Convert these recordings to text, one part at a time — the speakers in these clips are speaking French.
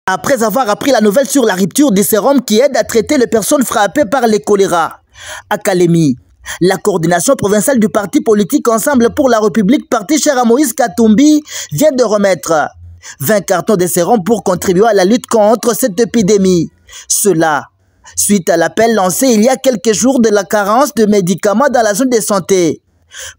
Après avoir appris la nouvelle sur la rupture du sérum qui aide à traiter les personnes frappées par le choléra à Kalemi, la coordination provinciale du parti politique Ensemble pour la République, parti cher à Moïse Katumbi, vient de remettre 20 cartons de sérum pour contribuer à la lutte contre cette épidémie. Cela suite à l'appel lancé il y a quelques jours de la carence de médicaments dans la zone de santé.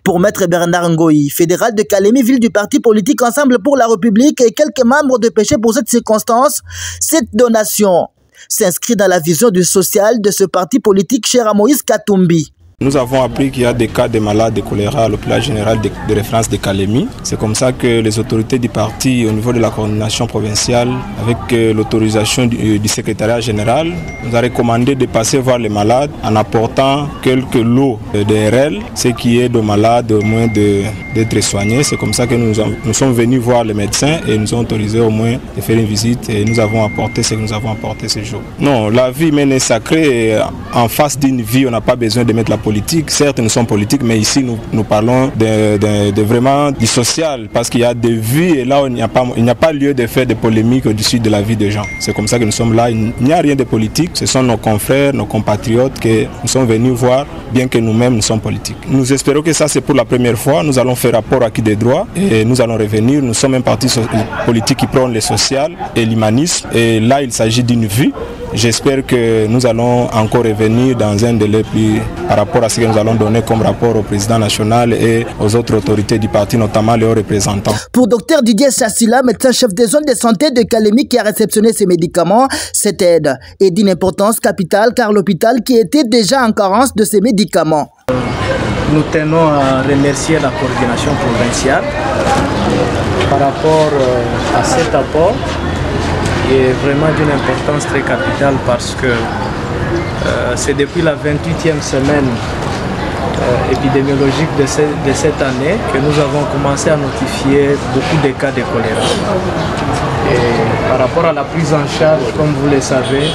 Pour Maître Bernard Ngoï, fédéral de Kalemi, ville du parti politique Ensemble pour la République et quelques membres de péché pour cette circonstance, cette donation s'inscrit dans la vision du social de ce parti politique cher à Moïse Katumbi. Nous avons appris qu'il y a des cas de malades de choléra à l'hôpital général de référence de Kalemi. C'est comme ça que les autorités du parti, au niveau de la coordination provinciale, avec l'autorisation du secrétariat général, nous a recommandé de passer voir les malades en apportant quelques lots d'RL, ce qui aide aux malades au moins d'être soignés. C'est comme ça que nous sommes venus voir les médecins et nous ont autorisé au moins de faire une visite et nous avons apporté ce que nous avons apporté ce jour. Non, la vie humaine est sacrée. En face d'une vie, on n'a pas besoin de mettre la politique. Certes, nous sommes politiques, mais ici, nous parlons de vraiment du social, parce qu'il y a des vies et là, il n'y a pas lieu de faire des polémiques au-dessus de la vie des gens. C'est comme ça que nous sommes là. Il n'y a rien de politique. Ce sont nos confrères, nos compatriotes que nous sommes venus voir, bien que nous-mêmes, nous sommes politiques. Nous espérons que ça, c'est pour la première fois. Nous allons faire rapport à qui des droits et nous allons revenir. Nous sommes un parti politique qui prône le social et l'humanisme. Et là, il s'agit d'une vie. J'espère que nous allons encore revenir dans un délai plus par rapport à ce que nous allons donner comme rapport au président national et aux autres autorités du parti, notamment les hauts représentants. Pour Dr Didier Chassila, médecin chef des zones de santé de Kalemi qui a réceptionné ces médicaments, cette aide est d'une importance capitale car l'hôpital qui était déjà en carence de ces médicaments. Nous tenons à remercier la coordination provinciale par rapport à cet apport est vraiment d'une importance très capitale parce que c'est depuis la 28e semaine épidémiologique de cette année que nous avons commencé à notifier beaucoup de cas de choléra. Et par rapport à la prise en charge, comme vous le savez,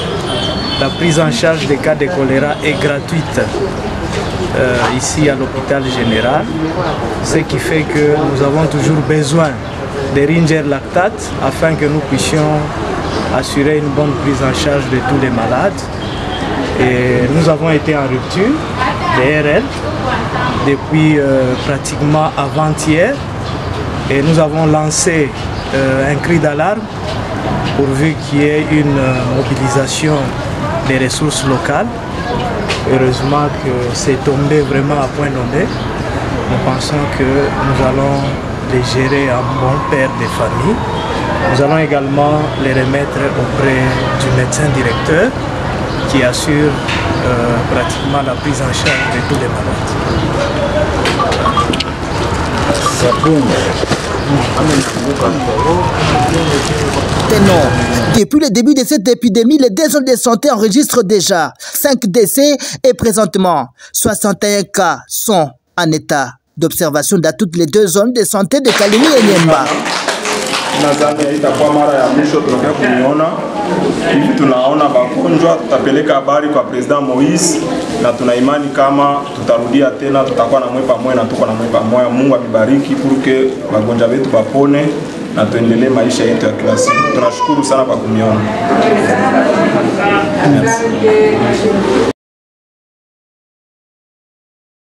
la prise en charge des cas de choléra est gratuite ici à l'hôpital général, ce qui fait que nous avons toujours besoin de ringer lactate afin que nous puissions assurer une bonne prise en charge de tous les malades. Et nous avons été en rupture de RL depuis pratiquement avant-hier et nous avons lancé un cri d'alarme pourvu qu'il y ait une mobilisation des ressources locales. Heureusement que c'est tombé vraiment à point nommé. Nous pensons que nous allons les gérer en bon père de famille. Nous allons également les remettre auprès du médecin directeur qui assure pratiquement la prise en charge de tous les malades. Depuis le début de cette épidémie, les deux zones de santé enregistrent déjà 5 décès et présentement 61 cas sont en état d'observation dans toutes les deux zones de santé de Kalemi et Nyemba. Nadhani itakuwa mara ya mwisho tunataka kuniona hivi. Tunaona wagonjwa, tutapeleka habari kwa President Moïse na tuna imani kama tutarudia tena, tutakuwa na mwepa moyo na tuko na mwepa moyo. Mungu abibariki puruke wagonjwa wetu wapone na tuendelee maisha yetu ya kila siku. Tunashukuru sana kwa kuniona.